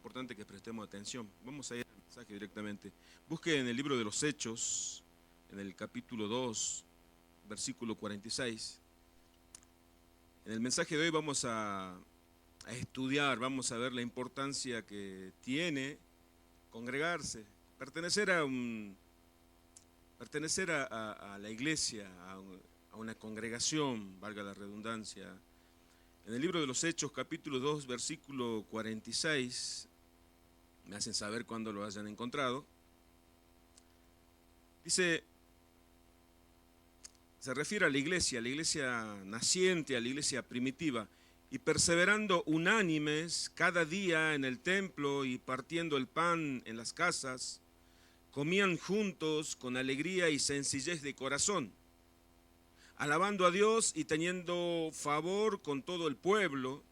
importante que prestemos atención. Vamos a ir al mensaje directamente. Busque en el libro de los Hechos, en el capítulo 2, versículo 46. En el mensaje de hoy vamos a estudiar, vamos a ver la importancia que tiene congregarse, pertenecer a la iglesia, a una congregación, valga la redundancia. En el libro de los Hechos, capítulo 2, versículo 46, me hacen saber cuándo lo hayan encontrado, dice, se refiere a la iglesia naciente, a la iglesia primitiva, y perseverando unánimes cada día en el templo y partiendo el pan en las casas, comían juntos con alegría y sencillez de corazón, alabando a Dios y teniendo favor con todo el pueblo,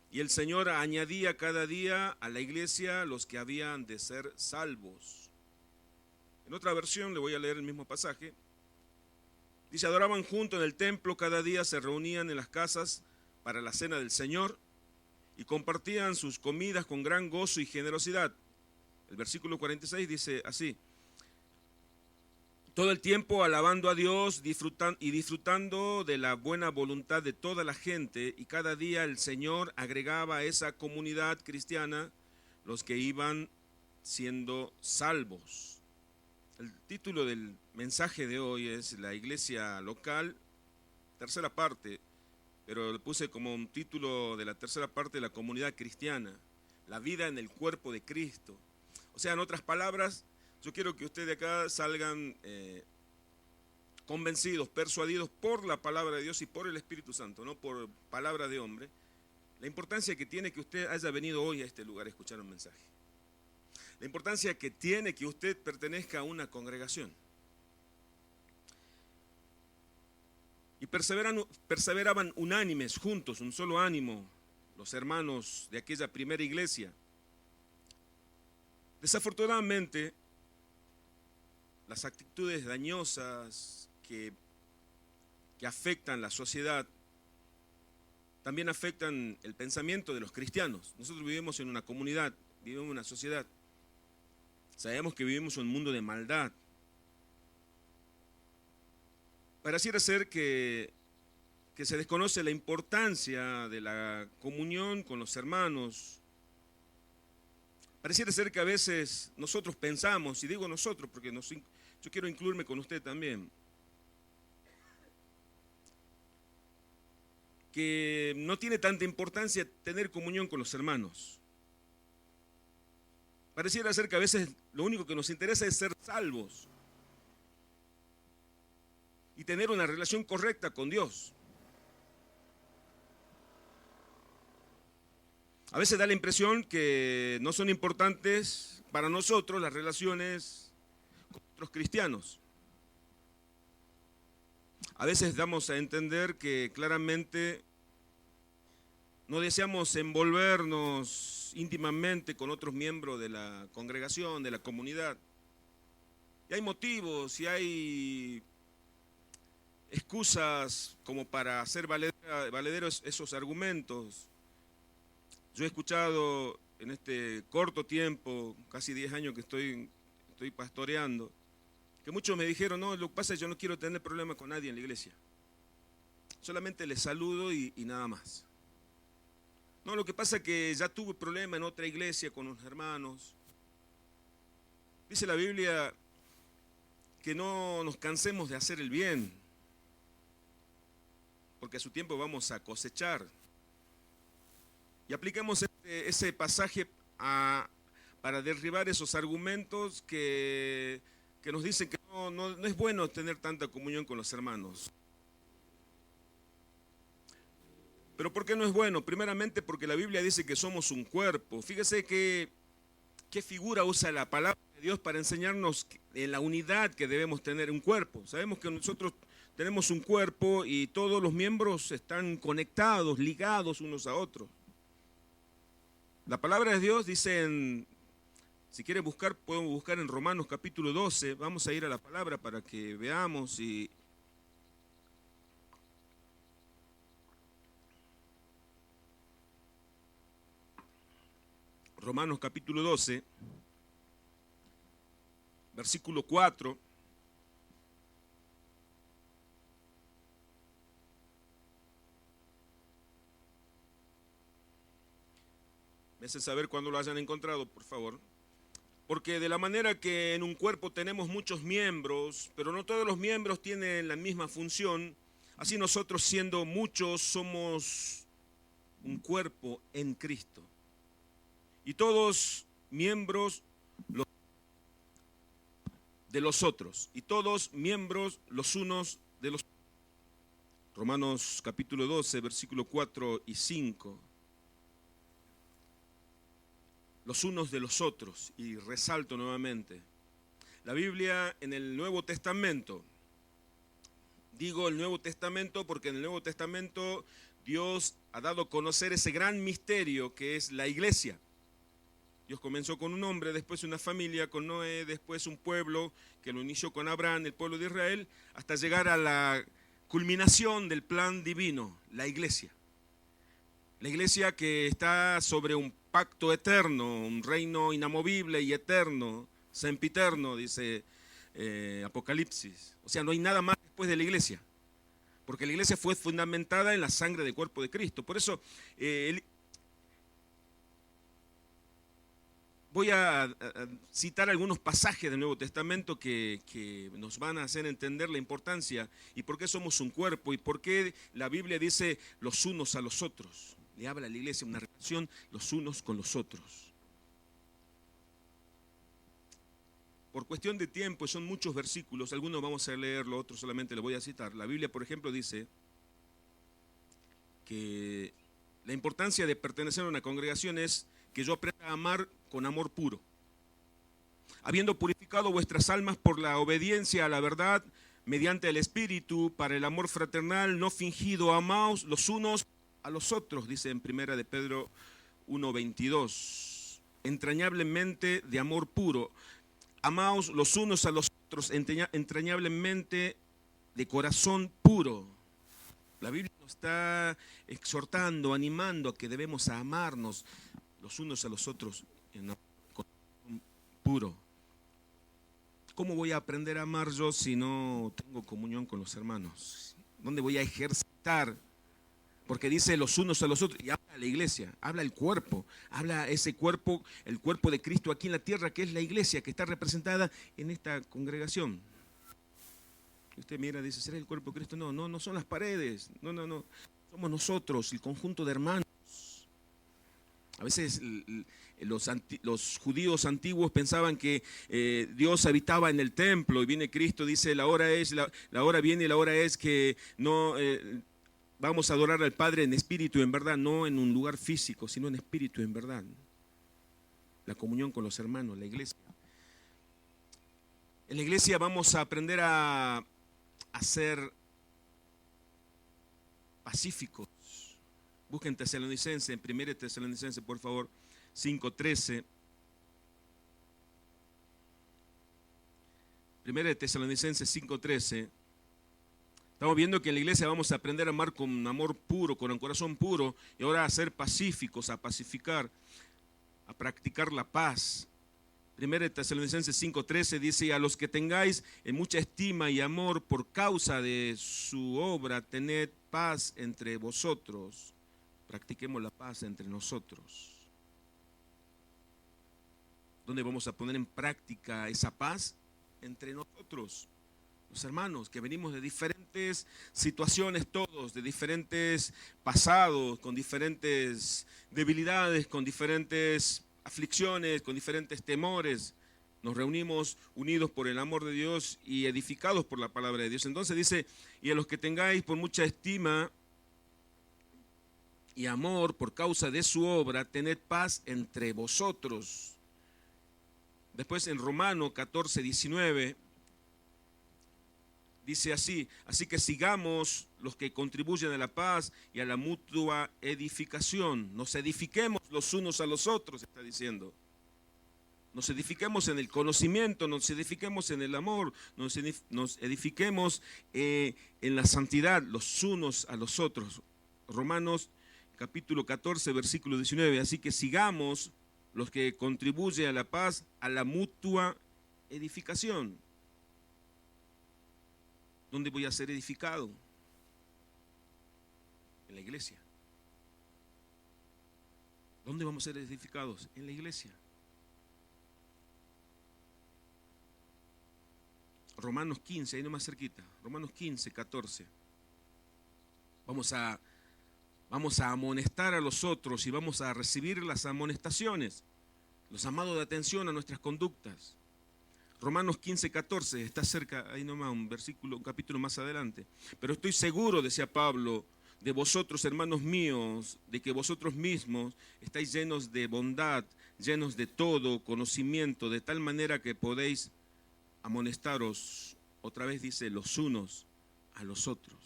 y el Señor añadía cada día a la iglesia los que habían de ser salvos. En otra versión, le voy a leer el mismo pasaje, dice, adoraban juntos en el templo, cada día se reunían en las casas para la cena del Señor y compartían sus comidas con gran gozo y generosidad. El versículo 46 dice así, todo el tiempo alabando a Dios disfrutando de la buena voluntad de toda la gente, y cada día el Señor agregaba a esa comunidad cristiana los que iban siendo salvos. El título del mensaje de hoy es La iglesia local, tercera parte, pero le puse como un título de la tercera parte, la comunidad cristiana, la vida en el cuerpo de Cristo. O sea, en otras palabras, yo quiero que ustedes de acá salgan convencidos, persuadidos por la palabra de Dios y por el Espíritu Santo, no por palabra de hombre, la importancia que tiene que usted haya venido hoy a este lugar a escuchar un mensaje. La importancia que tiene que usted pertenezca a una congregación. Y perseveraban unánimes, juntos, un solo ánimo, los hermanos de aquella primera iglesia. Desafortunadamente, las actitudes dañosas que afectan la sociedad también afectan el pensamiento de los cristianos. Nosotros vivimos en una comunidad, vivimos en una sociedad. Sabemos que vivimos en un mundo de maldad. Pareciera ser que se desconoce la importancia de la comunión con los hermanos. Pareciera ser que a veces nosotros pensamos, y digo nosotros porque yo quiero incluirme con usted también, que no tiene tanta importancia tener comunión con los hermanos. Pareciera ser que a veces lo único que nos interesa es ser salvos y tener una relación correcta con Dios. A veces da la impresión que no son importantes para nosotros las relaciones con otros cristianos. A veces damos a entender que claramente no deseamos envolvernos íntimamente con otros miembros de la congregación, de la comunidad. Y hay motivos y hay excusas como para hacer valederos esos argumentos. Yo he escuchado en este corto tiempo, casi 10 años que estoy pastoreando, que muchos me dijeron, no, lo que pasa es que yo no quiero tener problemas con nadie en la iglesia. Solamente les saludo y nada más. No, lo que pasa es que ya tuve problemas en otra iglesia con los hermanos. Dice la Biblia que no nos cansemos de hacer el bien, porque a su tiempo vamos a cosechar. Y aplicamos ese pasaje para derribar esos argumentos que nos dicen que no es bueno tener tanta comunión con los hermanos. ¿Pero por qué no es bueno? Primeramente porque la Biblia dice que somos un cuerpo. Fíjese qué figura usa la palabra de Dios para enseñarnos en la unidad que debemos tener un cuerpo. Sabemos que nosotros tenemos un cuerpo y todos los miembros están conectados, ligados unos a otros. La palabra de Dios dice, si quieren buscar, podemos buscar en Romanos capítulo 12, vamos a ir a la palabra para que veamos y Romanos capítulo 12, versículo 4. Me hace saber cuando lo hayan encontrado, por favor. Porque de la manera que en un cuerpo tenemos muchos miembros, pero no todos los miembros tienen la misma función, así nosotros siendo muchos somos un cuerpo en Cristo. Y todos miembros de los otros, y todos miembros los unos de los otros. Romanos capítulo 12, versículo 4 y 5. Los unos de los otros, y resalto nuevamente, la Biblia en el Nuevo Testamento, digo el Nuevo Testamento porque en el Nuevo Testamento Dios ha dado a conocer ese gran misterio que es la iglesia. Dios comenzó con un hombre, después una familia, con Noé, después un pueblo que lo inició con Abraham, el pueblo de Israel, hasta llegar a la culminación del plan divino, la iglesia. La iglesia que está sobre un pacto eterno, un reino inamovible y eterno, sempiterno, dice Apocalipsis. O sea, no hay nada más después de la iglesia, porque la iglesia fue fundamentada en la sangre del cuerpo de Cristo. Por eso, voy a citar algunos pasajes del Nuevo Testamento que nos van a hacer entender la importancia y por qué somos un cuerpo y por qué la Biblia dice los unos a los otros. Le habla a la iglesia una relación los unos con los otros. Por cuestión de tiempo, son muchos versículos, algunos vamos a leerlo, otros solamente lo voy a citar. La Biblia, por ejemplo, dice que la importancia de pertenecer a una congregación es que yo aprenda a amar con amor puro. Habiendo purificado vuestras almas por la obediencia a la verdad, mediante el Espíritu, para el amor fraternal no fingido, amaos los unos a los otros, dice en 1 de Pedro 1:22, entrañablemente de amor puro, amaos los unos a los otros, entrañablemente de corazón puro. La Biblia nos está exhortando, animando a que debemos amarnos los unos a los otros en corazón puro. ¿Cómo voy a aprender a amar yo si no tengo comunión con los hermanos? ¿Dónde voy a ejercitar? Porque dice los unos a los otros, y habla la iglesia, habla el cuerpo, habla ese cuerpo, el cuerpo de Cristo aquí en la tierra, que es la iglesia, que está representada en esta congregación. Usted mira, dice, ¿será el cuerpo de Cristo? No, no son las paredes, no, somos nosotros, el conjunto de hermanos. A veces los judíos antiguos pensaban que Dios habitaba en el templo, y viene Cristo, dice, la hora viene y la hora es que no... vamos a adorar al Padre en espíritu y en verdad, no en un lugar físico, sino en espíritu y en verdad. La comunión con los hermanos, la iglesia. En la iglesia vamos a aprender a ser pacíficos. Busquen Tesalonicenses, en 1 Tesalonicenses, por favor, 5:13. 1 Tesalonicenses 5:13. Estamos viendo que en la iglesia vamos a aprender a amar con amor puro, con un corazón puro, y ahora a ser pacíficos, a pacificar, a practicar la paz. 1 Tesalonicenses 5:13 dice, a los que tengáis en mucha estima y amor por causa de su obra, tened paz entre vosotros. Practiquemos la paz entre nosotros. ¿Dónde vamos a poner en práctica esa paz? Entre nosotros. Los hermanos que venimos de diferentes situaciones todos, de diferentes pasados, con diferentes debilidades, con diferentes aflicciones, con diferentes temores, nos reunimos unidos por el amor de Dios y edificados por la palabra de Dios. Entonces dice, y a los que tengáis por mucha estima y amor por causa de su obra, tened paz entre vosotros. Después en Romanos 14:19, dice así, así que sigamos los que contribuyen a la paz y a la mutua edificación. Nos edifiquemos los unos a los otros, está diciendo. Nos edifiquemos en el conocimiento, nos edifiquemos en el amor, nos edifiquemos en la santidad los unos a los otros. Romanos capítulo 14, versículo 19. Así que sigamos los que contribuyen a la paz, a la mutua edificación. ¿Dónde voy a ser edificado? En la iglesia. ¿Dónde vamos a ser edificados? En la iglesia. Romanos 15, ahí nomás cerquita. Romanos 15, 14. Vamos a amonestar a los otros y vamos a recibir las amonestaciones, los llamados de atención a nuestras conductas. Romanos 15, 14, está cerca, ahí nomás, un capítulo más adelante. Pero estoy seguro, decía Pablo, de vosotros, hermanos míos, de que vosotros mismos estáis llenos de bondad, llenos de todo conocimiento, de tal manera que podéis amonestaros, otra vez dice, los unos a los otros.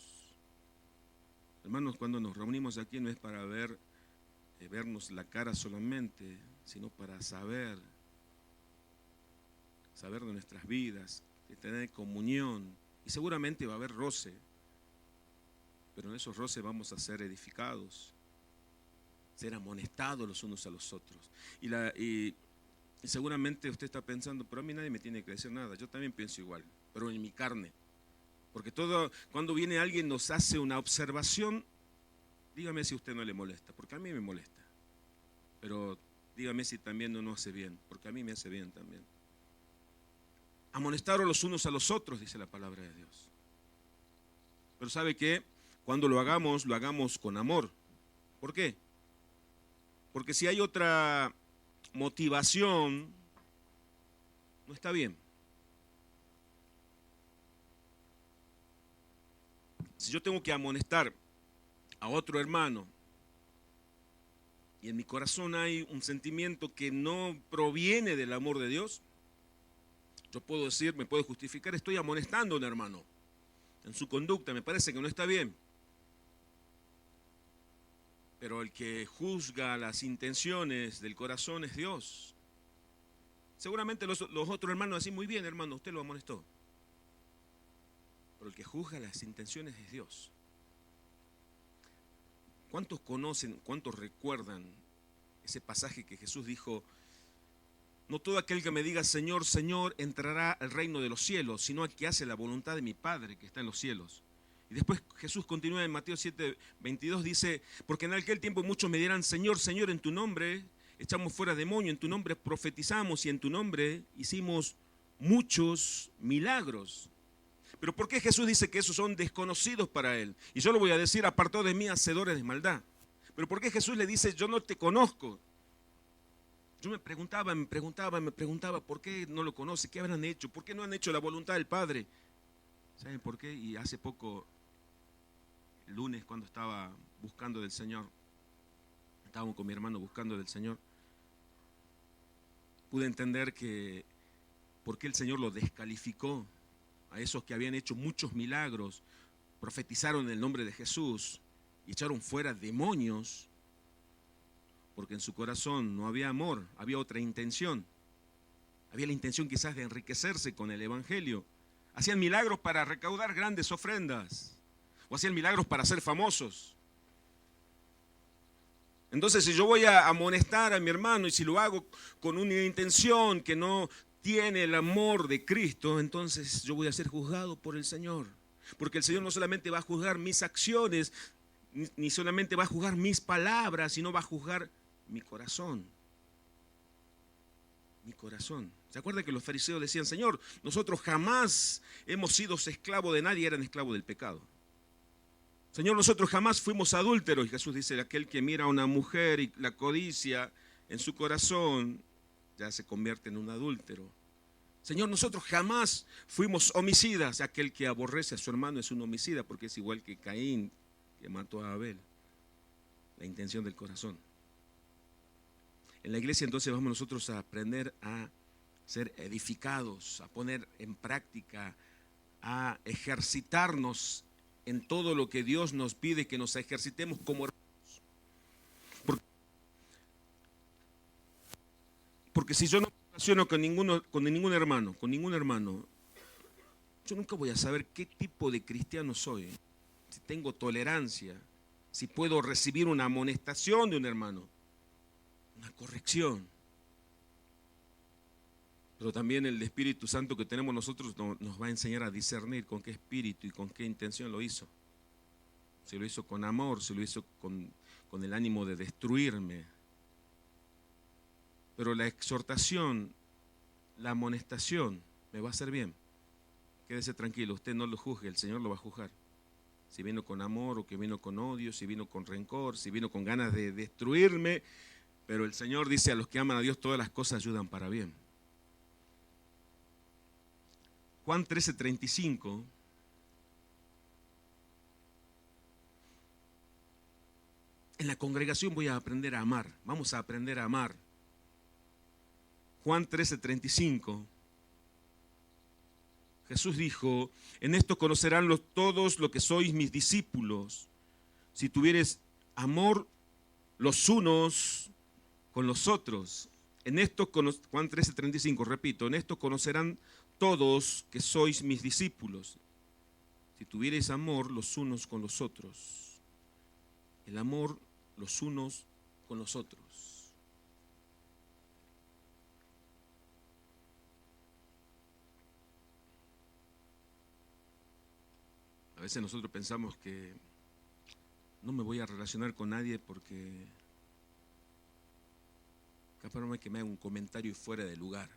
Hermanos, cuando nos reunimos aquí no es para vernos la cara solamente, sino para saber de nuestras vidas, de tener comunión. Y seguramente va a haber roce, pero en esos roces vamos a ser edificados, ser amonestados los unos a los otros. Y seguramente usted está pensando, pero a mí nadie me tiene que decir nada. Yo también pienso igual, pero en mi carne. Porque cuando viene alguien nos hace una observación, dígame si a usted no le molesta, porque a mí me molesta. Pero dígame si también no nos hace bien, porque a mí me hace bien también. Amonestaros los unos a los otros, dice la palabra de Dios. Pero ¿sabe qué? Cuando lo hagamos con amor. ¿Por qué? Porque si hay otra motivación, no está bien. Si yo tengo que amonestar a otro hermano y en mi corazón hay un sentimiento que no proviene del amor de Dios, yo puedo decir, me puedo justificar, estoy amonestando a un hermano en su conducta, me parece que no está bien. Pero el que juzga las intenciones del corazón es Dios. Seguramente los otros hermanos así, muy bien hermano, usted lo amonestó. Pero el que juzga las intenciones es Dios. ¿Cuántos conocen, cuántos recuerdan ese pasaje que Jesús dijo? No todo aquel que me diga Señor, Señor, entrará al reino de los cielos, sino el que hace la voluntad de mi Padre que está en los cielos. Y después Jesús continúa en Mateo 7, 22, dice, porque en aquel tiempo muchos me dirán, Señor, Señor, en tu nombre echamos fuera demonios, en tu nombre profetizamos y en tu nombre hicimos muchos milagros. Pero ¿por qué Jesús dice que esos son desconocidos para él? Y yo lo voy a decir, apartado de mí, hacedores de maldad. Pero ¿por qué Jesús le dice, yo no te conozco? Yo me preguntaba, ¿por qué no lo conoce? ¿Qué habrán hecho? ¿Por qué no han hecho la voluntad del Padre? ¿Saben por qué? Y hace poco, el lunes, cuando estaba buscando del Señor, estábamos con mi hermano buscando del Señor, pude entender que por qué el Señor lo descalificó a esos que habían hecho muchos milagros, profetizaron en el nombre de Jesús y echaron fuera demonios, porque en su corazón no había amor, había otra intención. Había la intención quizás de enriquecerse con el Evangelio. Hacían milagros para recaudar grandes ofrendas, o hacían milagros para ser famosos. Entonces, si yo voy a amonestar a mi hermano y si lo hago con una intención que no tiene el amor de Cristo, entonces yo voy a ser juzgado por el Señor. Porque el Señor no solamente va a juzgar mis acciones, ni solamente va a juzgar mis palabras, sino va a juzgar mi corazón. Mi corazón. ¿Se acuerdan que los fariseos decían, Señor, nosotros jamás hemos sido esclavos de nadie, eran esclavos del pecado? Señor, nosotros jamás fuimos adúlteros. Y Jesús dice, aquel que mira a una mujer y la codicia en su corazón, ya se convierte en un adúltero. Señor, nosotros jamás fuimos homicidas. Aquel que aborrece a su hermano es un homicida, porque es igual que Caín, que mató a Abel. La intención del corazón. En la iglesia entonces vamos nosotros a aprender a ser edificados, a poner en práctica, a ejercitarnos en todo lo que Dios nos pide que nos ejercitemos como hermanos. Porque si yo no me relaciono con ningún hermano, yo nunca voy a saber qué tipo de cristiano soy, si tengo tolerancia, si puedo recibir una amonestación de un hermano, una corrección. Pero también el Espíritu Santo que tenemos nosotros nos va a enseñar a discernir con qué espíritu y con qué intención lo hizo. Si lo hizo con amor, si lo hizo con el ánimo de destruirme. Pero la exhortación, la amonestación, me va a hacer bien. Quédese tranquilo, usted no lo juzgue, el Señor lo va a juzgar. Si vino con amor o que vino con odio, si vino con rencor, si vino con ganas de destruirme. Pero el Señor dice: a los que aman a Dios todas las cosas ayudan para bien. Juan 13:35. En la congregación voy a aprender a amar. Vamos a aprender a amar. Juan 13:35. Jesús dijo: en esto conocerán todos lo que sois mis discípulos, si tuviereis amor los unos con los otros. En esto, Juan 13:35, repito, en esto conocerán todos que sois mis discípulos, si tuviereis amor los unos con los otros. El amor los unos con los otros. A veces nosotros pensamos que no me voy a relacionar con nadie porque capaz no hay que me haga un comentario fuera de lugar.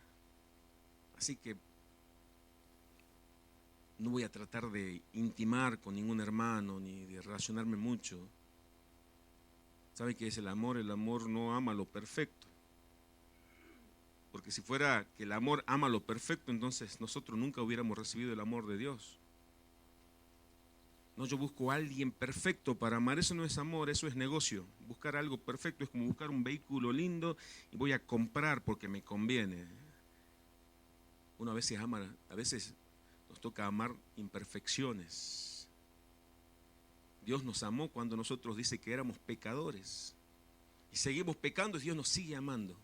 Así que no voy a tratar de intimar con ningún hermano ni de relacionarme mucho. ¿Sabe qué es el amor? El amor no ama lo perfecto. Porque si fuera que el amor ama lo perfecto, entonces nosotros nunca hubiéramos recibido el amor de Dios. No, yo busco a alguien perfecto para amar. Eso no es amor, eso es negocio. Buscar algo perfecto es como buscar un vehículo lindo y voy a comprar porque me conviene. Uno a veces ama, a veces nos toca amar imperfecciones. Dios nos amó cuando nosotros dice que éramos pecadores. Y seguimos pecando y Dios nos sigue amando.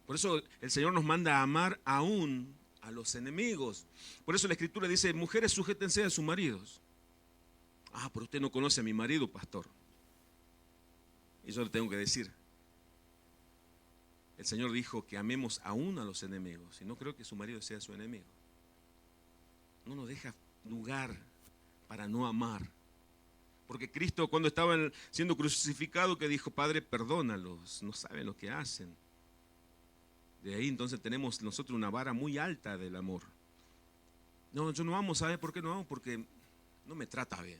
Por eso el Señor nos manda a amar aún a los enemigos. Por eso la Escritura dice: mujeres, sujétense a sus maridos. Ah, pero usted no conoce a mi marido, pastor. Y yo le tengo que decir: el Señor dijo que amemos aún a los enemigos. Y no creo que su marido sea su enemigo. No nos deja lugar para no amar. Porque Cristo, cuando estaba siendo crucificado, que dijo: Padre, perdónalos, no saben lo que hacen. De ahí entonces tenemos nosotros una vara muy alta del amor. No, yo no amo. ¿Sabe por qué no amo? Porque no me trata bien.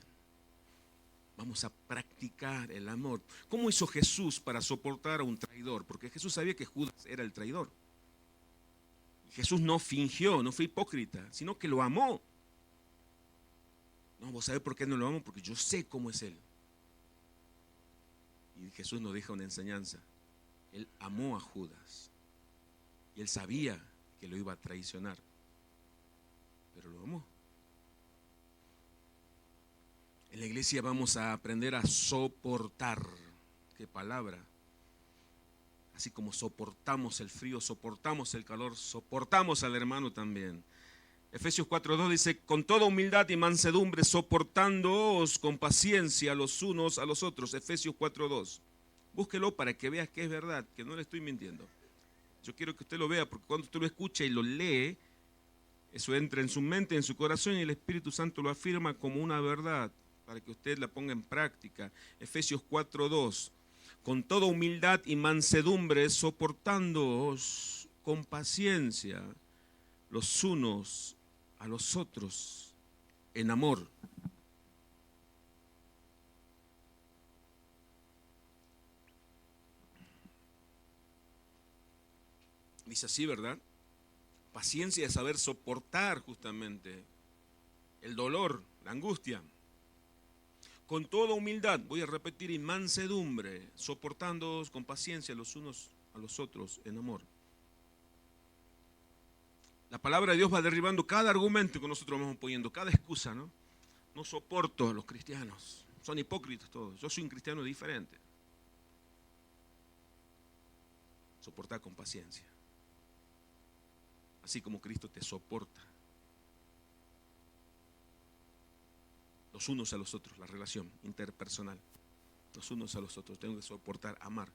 Vamos a practicar el amor. ¿Cómo hizo Jesús para soportar a un traidor? Porque Jesús sabía que Judas era el traidor. Jesús no fingió, no fue hipócrita, sino que lo amó. No, ¿vos sabés por qué no lo amo? Porque yo sé cómo es él. Y Jesús nos deja una enseñanza. Él amó a Judas. Y él sabía que lo iba a traicionar. Pero lo amó. En la iglesia vamos a aprender a soportar. ¿Qué palabra? Así como soportamos el frío, soportamos el calor, soportamos al hermano también. Efesios 4:2 dice: con toda humildad y mansedumbre, soportándoos con paciencia los unos a los otros. Efesios 4:2. Búsquelo para que veas que es verdad, que no le estoy mintiendo. Yo quiero que usted lo vea, porque cuando usted lo escucha y lo lee, eso entra en su mente, en su corazón, y el Espíritu Santo lo afirma como una verdad, para que usted la ponga en práctica. Efesios 4:2. Con toda humildad y mansedumbre, soportándoos con paciencia los unos a los otros en amor. Dice así, ¿verdad? Paciencia es saber soportar justamente el dolor, la angustia. Con toda humildad, voy a repetir, y mansedumbre, soportándoos con paciencia los unos a los otros en amor. La palabra de Dios va derribando cada argumento que nosotros vamos poniendo, cada excusa, ¿no? No soporto a los cristianos, son hipócritas todos, yo soy un cristiano diferente. Soportar con paciencia, así como Cristo te soporta. Los unos a los otros, la relación interpersonal, los unos a los otros, tengo que soportar, amar.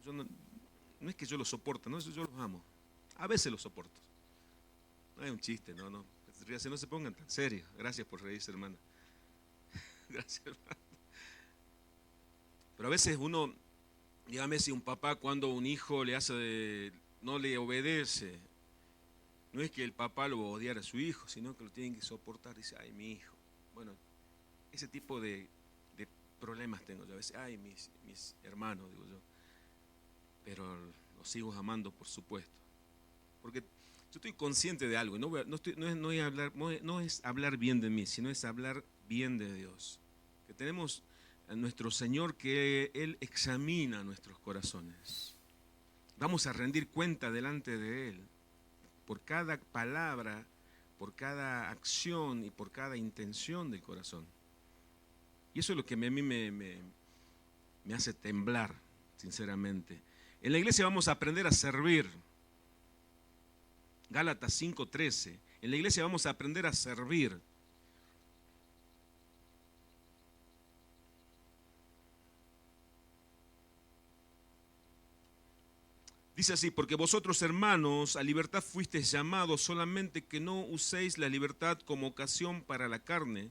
No es que yo los soporte, no, yo los amo. A veces lo soporto. No es un chiste, no. No se pongan tan serios. Gracias por reírse, hermana. Gracias, hermana. Pero a veces uno, dígame si un papá cuando un hijo no le obedece, no es que el papá lo va a odiar a su hijo, sino que lo tienen que soportar. Dice, ay, mi hijo. Bueno, ese tipo de problemas tengo yo. A veces, ay, mis hermanos, digo yo. Pero los sigo amando, por supuesto. Porque yo estoy consciente de algo. No es hablar bien de mí, sino es hablar bien de Dios. Que tenemos a nuestro Señor, que Él examina nuestros corazones. Vamos a rendir cuenta delante de Él por cada palabra, por cada acción y por cada intención del corazón. Y eso es lo que a mí me hace temblar, sinceramente. En la iglesia vamos a aprender a servir. Gálatas 5:13. En la iglesia vamos a aprender a servir. Dice así, porque vosotros, hermanos, a libertad fuisteis llamados, solamente que no uséis la libertad como ocasión para la carne,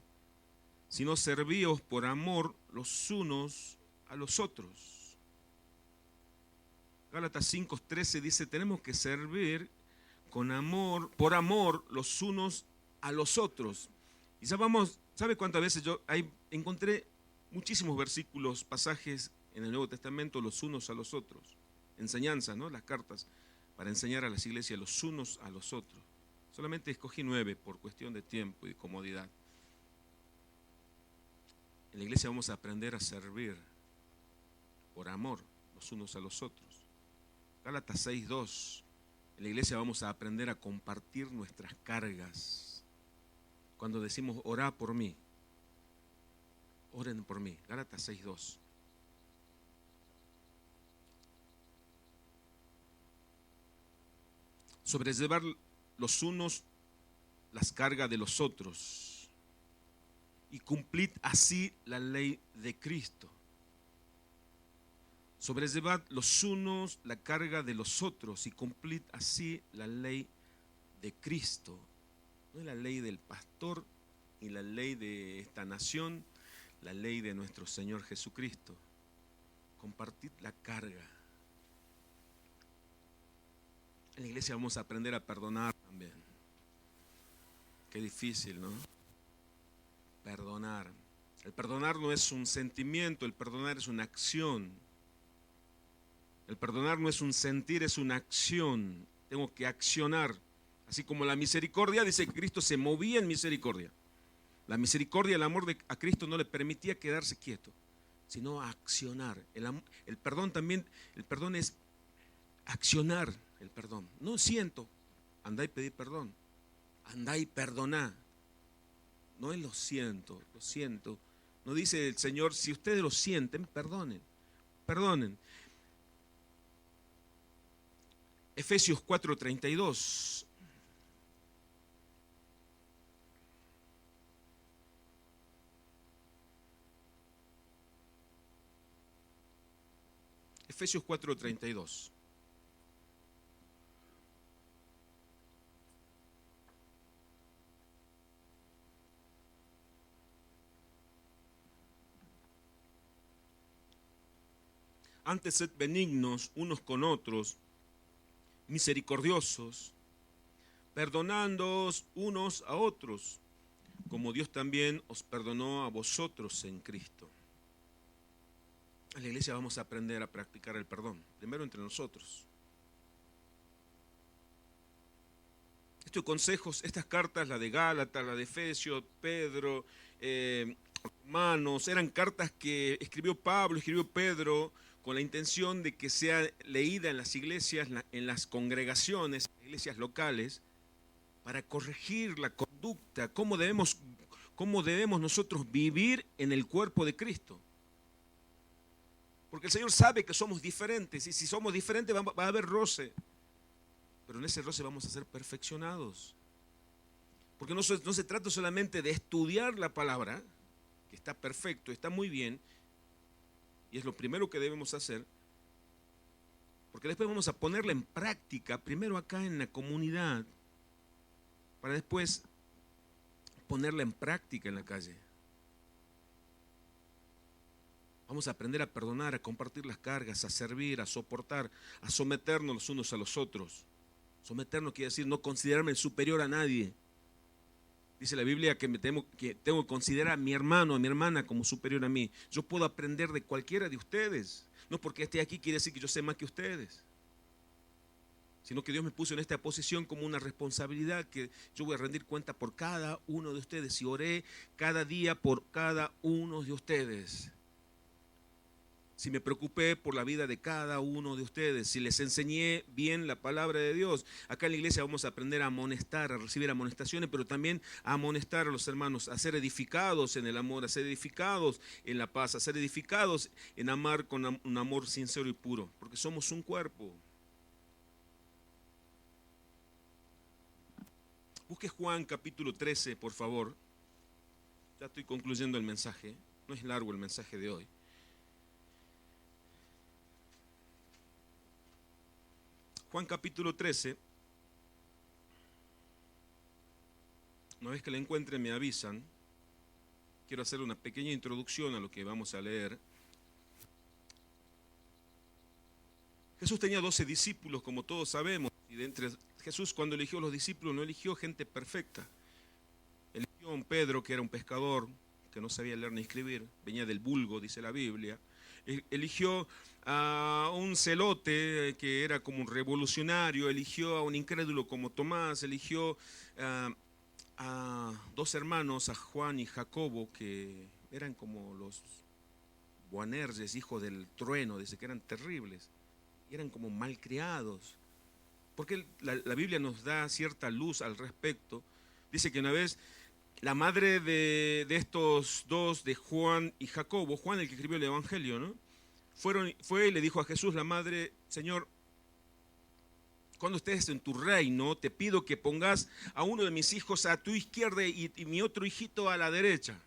sino servíos por amor los unos a los otros. Gálatas 5:13 dice, tenemos que servir con amor, por amor los unos a los otros. Y ya vamos, ¿sabe cuántas veces yo encontré muchísimos versículos, pasajes en el Nuevo Testamento, los unos a los otros? Enseñanza, ¿no? Las cartas para enseñar a las iglesias los unos a los otros. Solamente escogí 9 por cuestión de tiempo y comodidad. En la iglesia vamos a aprender a servir por amor los unos a los otros. Gálatas 6:2. En la iglesia vamos a aprender a compartir nuestras cargas. Cuando decimos orá por mí, oren por mí. Gálatas 6:2. Sobrellevar los unos las cargas de los otros y cumplid así la ley de Cristo. Sobrellevad los unos la carga de los otros y cumplid así la ley de Cristo. No es la ley del pastor ni la ley de esta nación, la ley de nuestro Señor Jesucristo. Compartid la carga. En la iglesia vamos a aprender a perdonar también. Qué difícil, ¿no? Perdonar. El perdonar no es un sentimiento, el perdonar es una acción. El perdonar no es un sentir, es una acción. Tengo que accionar. Así como la misericordia, dice que Cristo se movía en misericordia. La misericordia, el amor a Cristo no le permitía quedarse quieto, sino accionar. El perdón también, el perdón es accionar el perdón. No siento, andá y pedí perdón. Andá y perdoná. No es lo siento. No dice el Señor, si ustedes lo sienten, perdonen. Efesios 4:32. Efesios 4:32. Antes sed benignos unos con otros, misericordiosos, perdonándoos unos a otros, como Dios también os perdonó a vosotros en Cristo. En la iglesia vamos a aprender a practicar el perdón, primero entre nosotros. Estos consejos, estas cartas, la de Gálatas, la de Efesios, Pedro, Romanos, eran cartas que escribió Pablo, escribió Pedro, con la intención de que sea leída en las iglesias, en las congregaciones, iglesias locales, para corregir la conducta, cómo debemos nosotros vivir en el cuerpo de Cristo. Porque el Señor sabe que somos diferentes, y si somos diferentes va a haber roce, pero en ese roce vamos a ser perfeccionados. Porque no se trata solamente de estudiar la palabra, que está perfecto, está muy bien, y es lo primero que debemos hacer, Porque después vamos a ponerla en práctica, primero acá en la comunidad, para después ponerla en práctica en la calle. Vamos a aprender a perdonar, a compartir las cargas, a servir, a soportar, a someternos los unos a los otros. Someternos quiere decir no considerarme superior a nadie. Dice la Biblia que tengo que considerar a mi hermano, a mi hermana como superior a mí. Yo puedo aprender de cualquiera de ustedes. No porque esté aquí quiere decir que yo sé más que ustedes, sino que Dios me puso en esta posición como una responsabilidad que yo voy a rendir cuenta por cada uno de ustedes. Y oré cada día por cada uno de ustedes. Si me preocupé por la vida de cada uno de ustedes, si les enseñé bien la palabra de Dios. Acá en la iglesia vamos a aprender a amonestar, a recibir amonestaciones, pero también a amonestar a los hermanos, a ser edificados en el amor, a ser edificados en la paz, a ser edificados en amar con un amor sincero y puro, porque somos un cuerpo. Busque Juan capítulo 13, por favor. Ya estoy concluyendo el mensaje, no es largo el mensaje de hoy. Juan capítulo 13, una vez que la encuentren me avisan. Quiero hacer una pequeña introducción a lo que vamos a leer. Jesús tenía 12 discípulos, como todos sabemos, y de entre Jesús cuando eligió a los discípulos no eligió gente perfecta. Eligió a un Pedro que era un pescador, que no sabía leer ni escribir, venía del vulgo, dice la Biblia. Eligió a un celote que era como un revolucionario, eligió a un incrédulo como Tomás, eligió a dos hermanos, a Juan y Jacobo, que eran como los Boanerges, hijos del trueno, dice que eran terribles, eran como malcriados. Porque la Biblia nos da cierta luz al respecto. Dice que una vez la madre de estos dos, de Juan y Jacobo, Juan el que escribió el Evangelio, ¿no? Fue y le dijo a Jesús, la madre: Señor, cuando estés en tu reino, te pido que pongas a uno de mis hijos a tu izquierda y mi otro hijito a la derecha.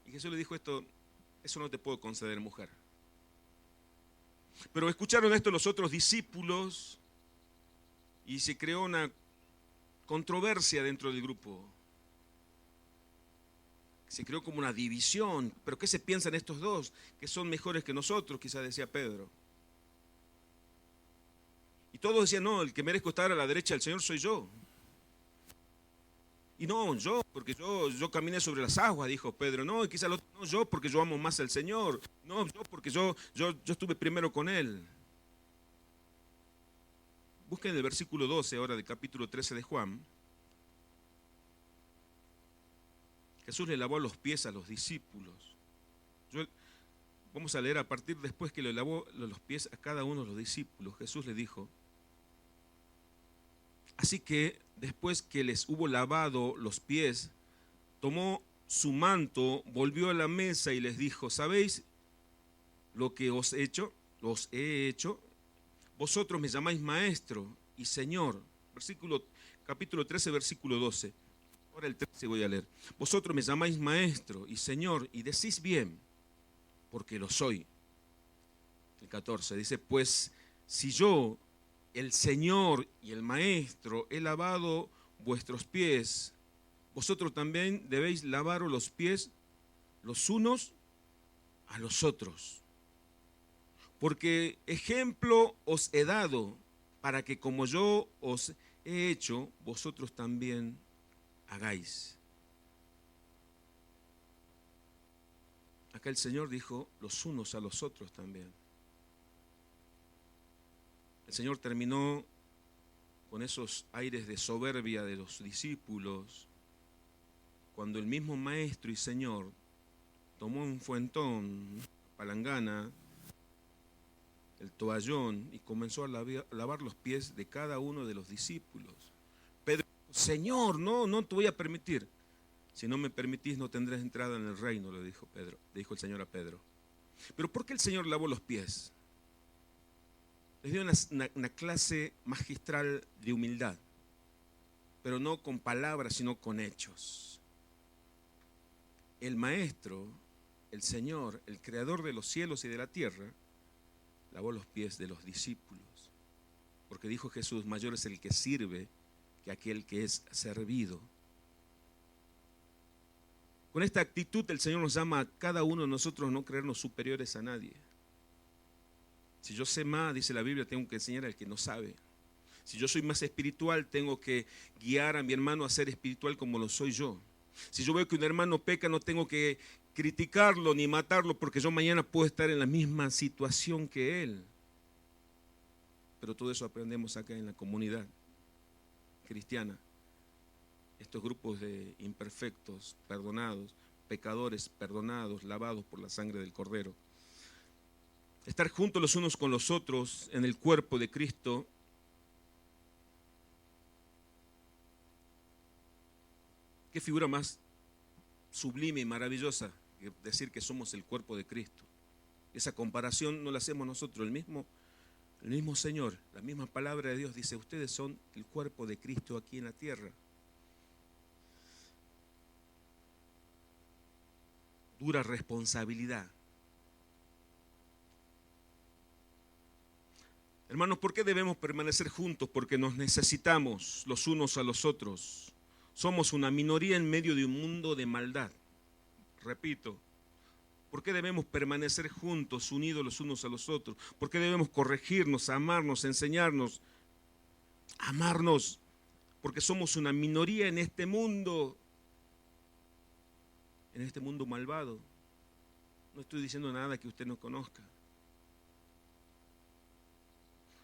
Y Jesús le dijo esto: eso no te puedo conceder, mujer. Pero escucharon esto los otros discípulos y se creó una controversia dentro del grupo. Se creó como una división. ¿Pero qué se piensan estos dos? Que son mejores que nosotros, quizás decía Pedro. Y todos decían: no, el que merezco estar a la derecha del Señor soy yo. Y no, yo, porque yo caminé sobre las aguas, dijo Pedro. No, y quizás el otro: no, yo, porque yo amo más al Señor. No, yo, porque yo estuve primero con Él. Busquen el versículo 12 ahora del capítulo 13 de Juan. Jesús le lavó los pies a los discípulos. Vamos a leer a partir después que le lavó los pies a cada uno de los discípulos. Jesús le dijo: así que después que les hubo lavado los pies, tomó su manto, volvió a la mesa y les dijo: ¿sabéis lo que os he hecho? Vosotros me llamáis maestro y Señor. Capítulo 13, versículo 12. Ahora el 13 voy a leer. Vosotros me llamáis maestro y Señor, y decís bien, porque lo soy. El 14 dice: pues si yo, el Señor y el Maestro, he lavado vuestros pies, vosotros también debéis lavaros los pies los unos a los otros. Porque ejemplo os he dado, para que como yo os he hecho, vosotros también hagáis. Acá el Señor dijo: los unos a los otros también. El Señor terminó con esos aires de soberbia de los discípulos cuando el mismo Maestro y Señor tomó un fuentón, palangana, el toallón, y comenzó a lavar los pies de cada uno de los discípulos. Pedro: Señor, no te voy a permitir. Si no me permitís, no tendrás entrada en el reino, le dijo el Señor a Pedro. Pero ¿por qué el Señor lavó los pies? Les dio una clase magistral de humildad, pero no con palabras, sino con hechos. El Maestro, el Señor, el Creador de los cielos y de la tierra, lavó los pies de los discípulos. Porque dijo Jesús, mayor es el que sirve que aquel que es servido. Con esta actitud el Señor nos llama a cada uno de nosotros a no creernos superiores a nadie. Si yo sé más, dice la Biblia, tengo que enseñar al que no sabe. Si yo soy más espiritual, tengo que guiar a mi hermano a ser espiritual como lo soy yo. Si yo veo que un hermano peca, no tengo que criticarlo ni matarlo, porque yo mañana puedo estar en la misma situación que él. Pero todo eso aprendemos acá en la comunidad cristiana. Estos grupos de imperfectos, perdonados, pecadores perdonados, lavados por la sangre del Cordero. Estar juntos los unos con los otros en el cuerpo de Cristo. ¿Qué figura más sublime y maravillosa que decir que somos el cuerpo de Cristo? Esa comparación no la hacemos nosotros, el mismo Señor, la misma palabra de Dios dice, ustedes son el cuerpo de Cristo aquí en la tierra. Dura responsabilidad. Hermanos, ¿por qué debemos permanecer juntos? Porque nos necesitamos los unos a los otros. Somos una minoría en medio de un mundo de maldad. Repito, ¿por qué debemos permanecer juntos, unidos los unos a los otros? ¿Por qué debemos corregirnos, amarnos, enseñarnos, amarnos? Porque somos una minoría en este mundo malvado. No estoy diciendo nada que usted no conozca.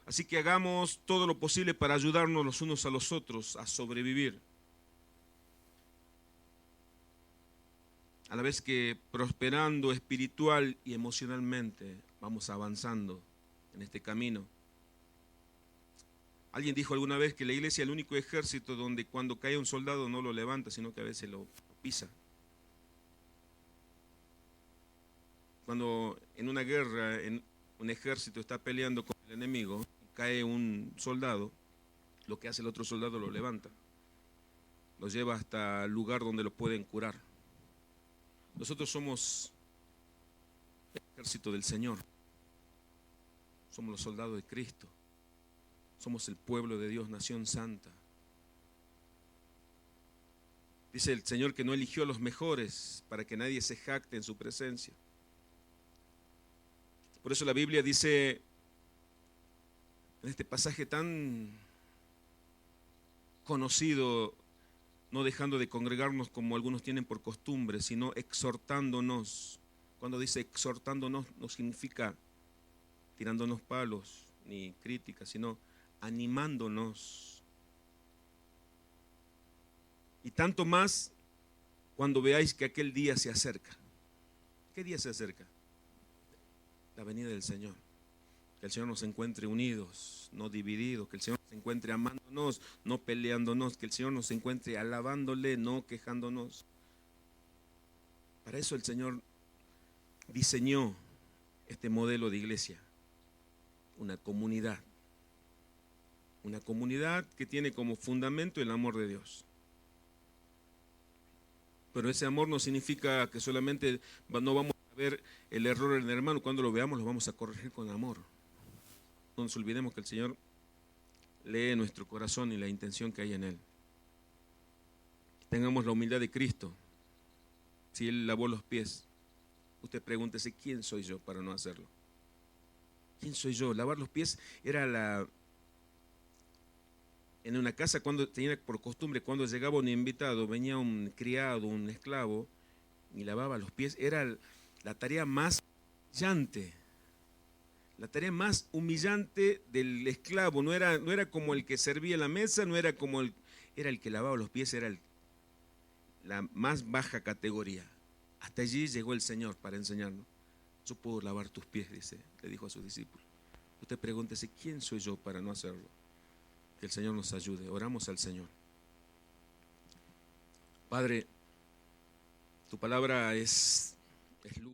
Así que hagamos todo lo posible para ayudarnos los unos a los otros a sobrevivir. A la vez que prosperando espiritual y emocionalmente vamos avanzando en este camino. Alguien dijo alguna vez que la iglesia es el único ejército donde cuando cae un soldado no lo levanta, sino que a veces lo pisa. Cuando en una guerra un ejército está peleando con el enemigo, cae un soldado, lo que hace el otro soldado lo levanta, lo lleva hasta el lugar donde lo pueden curar. Nosotros somos el ejército del Señor, somos los soldados de Cristo, somos el pueblo de Dios, nación santa. Dice el Señor que no eligió a los mejores para que nadie se jacte en su presencia. Por eso la Biblia dice, en este pasaje tan conocido, no dejando de congregarnos como algunos tienen por costumbre, sino exhortándonos. Cuando dice exhortándonos, no significa tirándonos palos ni críticas, sino animándonos. Y tanto más cuando veáis que aquel día se acerca. ¿Qué día se acerca? La venida del Señor. Que el Señor nos encuentre unidos, no divididos, que el Señor nos encuentre amándonos, no peleándonos, que el Señor nos encuentre alabándole, no quejándonos. Para eso el Señor diseñó este modelo de iglesia, una comunidad que tiene como fundamento el amor de Dios. Pero ese amor no significa que solamente no vamos a ver el error en el hermano, cuando lo veamos lo vamos a corregir con amor. No nos olvidemos que el Señor lee nuestro corazón y la intención que hay en él. Tengamos la humildad de Cristo. Si Él lavó los pies, usted pregúntese, ¿quién soy yo para no hacerlo? ¿Quién soy yo? Lavar los pies era en una casa, cuando tenía por costumbre, cuando llegaba un invitado, venía un criado, un esclavo, y lavaba los pies. Era la tarea más humillante. La tarea más humillante del esclavo. No era como el que servía la mesa, no era como era el que lavaba los pies, era la más baja categoría. Hasta allí llegó el Señor para enseñarnos. Yo puedo lavar tus pies, le dijo a sus discípulos. Usted pregúntese, ¿quién soy yo para no hacerlo? Que el Señor nos ayude. Oramos al Señor. Padre, tu palabra es luz.